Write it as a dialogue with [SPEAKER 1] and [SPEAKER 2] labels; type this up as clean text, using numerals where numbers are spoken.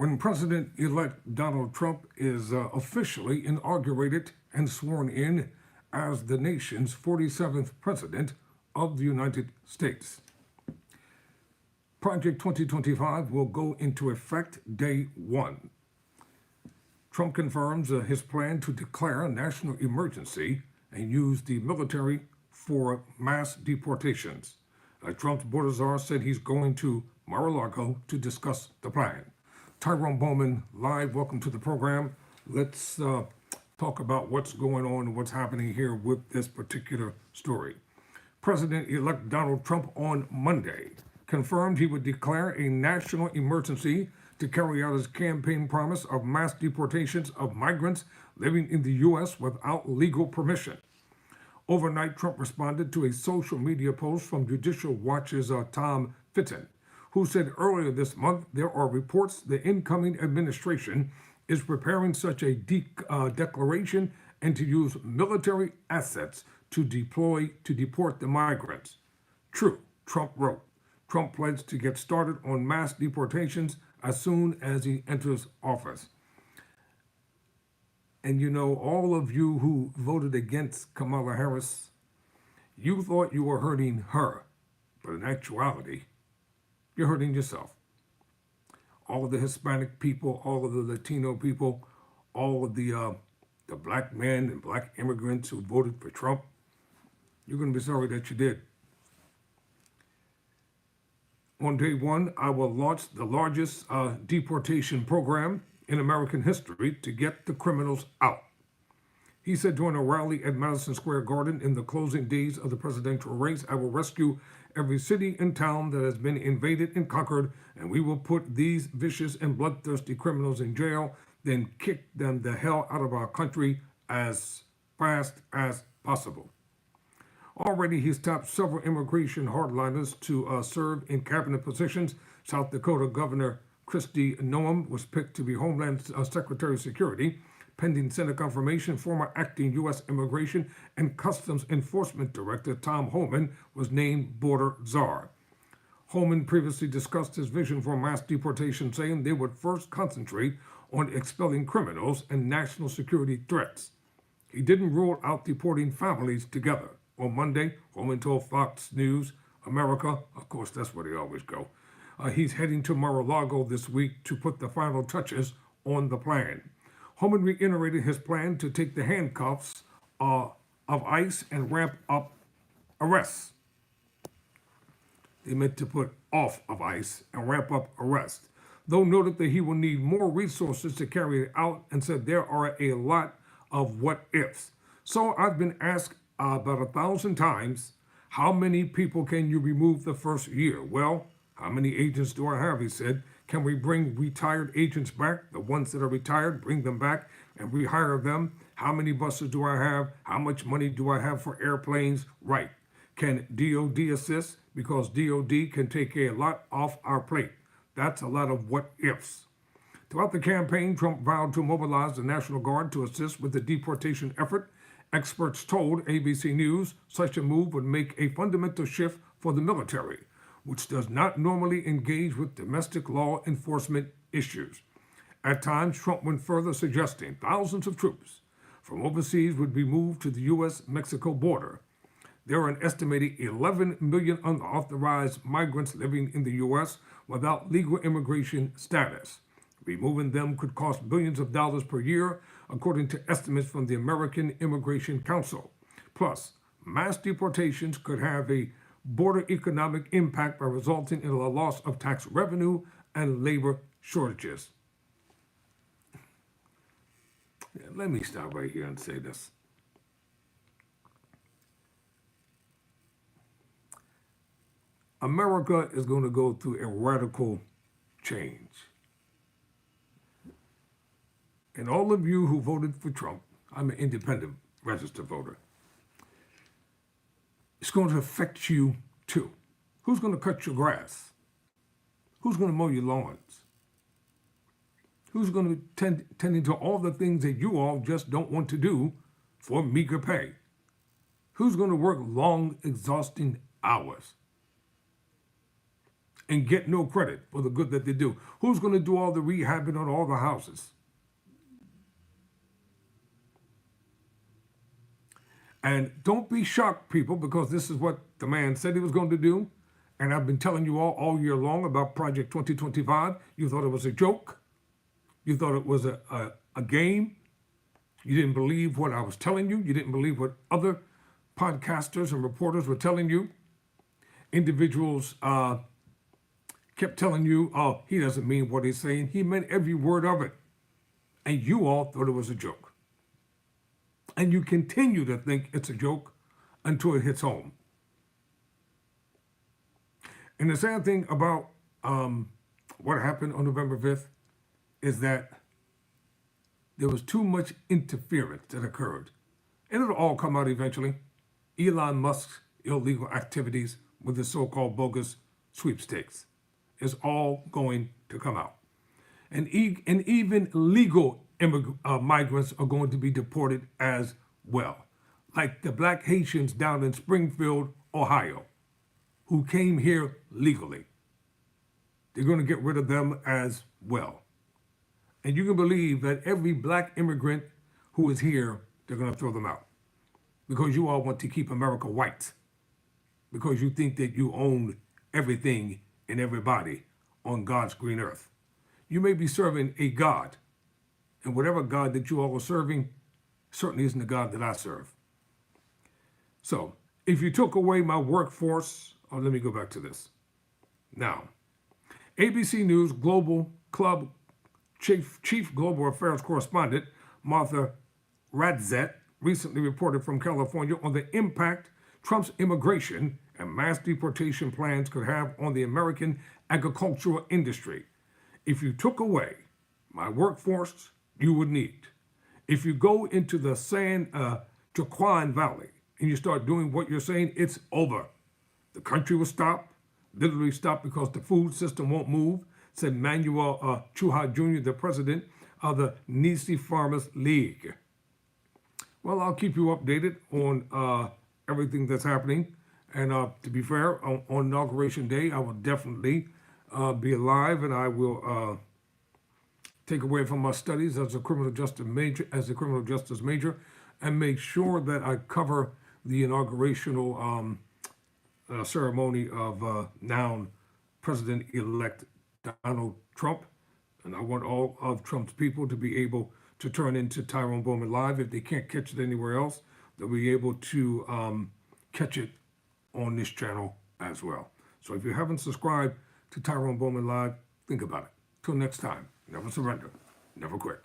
[SPEAKER 1] when President-elect Donald Trump is officially inaugurated and sworn in as the nation's 47th President of the United States. Project 2025 will go into effect day one. Trump confirms his plan to declare a national emergency and use the military for mass deportations. Trump's border czar said he's going to Mar-a-Lago to discuss the plan. Tyrone Bowman, live, welcome to the program. Let's talk about what's going on and what's happening here with this particular story. President-elect Donald Trump on Monday confirmed he would declare a national emergency to carry out his campaign promise of mass deportations of migrants living in the U.S. without legal permission. Overnight, Trump responded to a social media post from Judicial Watch's Tom Fitton, who said earlier this month there are reports the incoming administration is preparing such a declaration and to use military assets to deport the migrants. True, Trump wrote. Trump pledged to get started on mass deportations as soon as he enters office. And you know, all of you who voted against Kamala Harris, you thought you were hurting her, but in actuality, you're hurting yourself. All of the Hispanic people, all of the Latino people, all of the black men and black immigrants who voted for Trump, you're going to be sorry that you did. On day one, I will launch the largest deportation program in American history to get the criminals out. He said during a rally at Madison Square Garden in the closing days of the presidential race, I will rescue every city and town that has been invaded and conquered, and we will put these vicious and bloodthirsty criminals in jail, then kick them the hell out of our country as fast as possible. Already, he's tapped several immigration hardliners to serve in cabinet positions. South Dakota Governor Kristi Noem was picked to be Homeland Secretary of Security. Pending Senate confirmation, former acting U.S. Immigration and Customs Enforcement Director Tom Homan was named border czar. Homan previously discussed his vision for mass deportation, saying they would first concentrate on expelling criminals and national security threats. He didn't rule out deporting families together. On Monday, Homan told Fox News America, of course, that's where they always go, he's heading to Mar-a-Lago this week to put the final touches on the plan. Homan reiterated his plan to take the handcuffs of ICE and ramp up arrests. They meant to put off of ICE and ramp up arrests, though noted that he will need more resources to carry it out and said there are a lot of what ifs. So I've been asked about 1,000 times, how many people can you remove the first year? Well, how many agents do I have? He said. Can we bring retired agents back? The ones that are retired, bring them back and rehire them. How many buses do I have? How much money do I have for airplanes? Right. Can DOD assist? Because DOD can take a lot off our plate. That's a lot of what ifs. Throughout the campaign, Trump vowed to mobilize the National Guard to assist with the deportation effort. Experts told ABC News such a move would make a fundamental shift for the military, which does not normally engage with domestic law enforcement issues. At times, Trump went further, suggesting thousands of troops from overseas would be moved to the U.S.-Mexico border. There are an estimated 11 million unauthorized migrants living in the U.S. without legal immigration status. Removing them could cost billions of dollars per year, according to estimates from the American Immigration Council. Plus, mass deportations could have a border economic impact by resulting in a loss of tax revenue and labor shortages. Let me stop right here and say this. America is going to go through a radical change. And all of you who voted for Trump, I'm an independent registered voter, it's going to affect you too. Who's going to cut your grass? Who's going to mow your lawns? Who's going to tend to all the things that you all just don't want to do for meager pay? Who's going to work long, exhausting hours? and get no credit for the good that they do. Who's going to do all the rehabbing on all the houses? And don't be shocked, people, because this is what the man said he was going to do. And I've been telling you all year long about Project 2025. You thought it was a joke. You thought it was a game. You didn't believe what I was telling you. You didn't believe what other podcasters and reporters were telling you. Individuals kept telling you, oh, he doesn't mean what he's saying. He meant every word of it. And you all thought it was a joke. And you continue to think it's a joke until it hits home. And the sad thing about what happened on November 5th is that there was too much interference that occurred. And it'll all come out eventually. Elon Musk's illegal activities with the so-called bogus sweepstakes is all going to come out. And even legal migrants are going to be deported as well. Like the black Haitians down in Springfield, Ohio, who came here legally. They're going to get rid of them as well. And you can believe that every black immigrant who is here, they're going to throw them out. Because you all want to keep America white. Because you think that you own everything and everybody on God's green earth. You may be serving a God. And whatever God that you all are serving certainly isn't the God that I serve. So, if you took away my workforce, let me go back to this. Now, ABC News Global Club Chief Global Affairs Correspondent Martha Radzet recently reported from California on the impact Trump's immigration and mass deportation plans could have on the American agricultural industry. If you took away my workforce, you would need. If you go into the San Joaquin Valley and you start doing what you're saying, it's over. The country will stop, literally stop, because the food system won't move, said Manuel Chuha Jr., the president of the Nisi Farmers League. Well, I'll keep you updated on everything that's happening. And to be fair, on Inauguration Day, I will definitely be alive, and I will take away from my studies as a criminal justice major, and make sure that I cover the inaugurational ceremony of now President-elect Donald Trump. And I want all of Trump's people to be able to turn into Tyrone Bowman Live. If they can't catch it anywhere else, they'll be able to catch it on this channel as well. So if you haven't subscribed to Tyrone Bowman Live, think about it. Till next time, never surrender, never quit.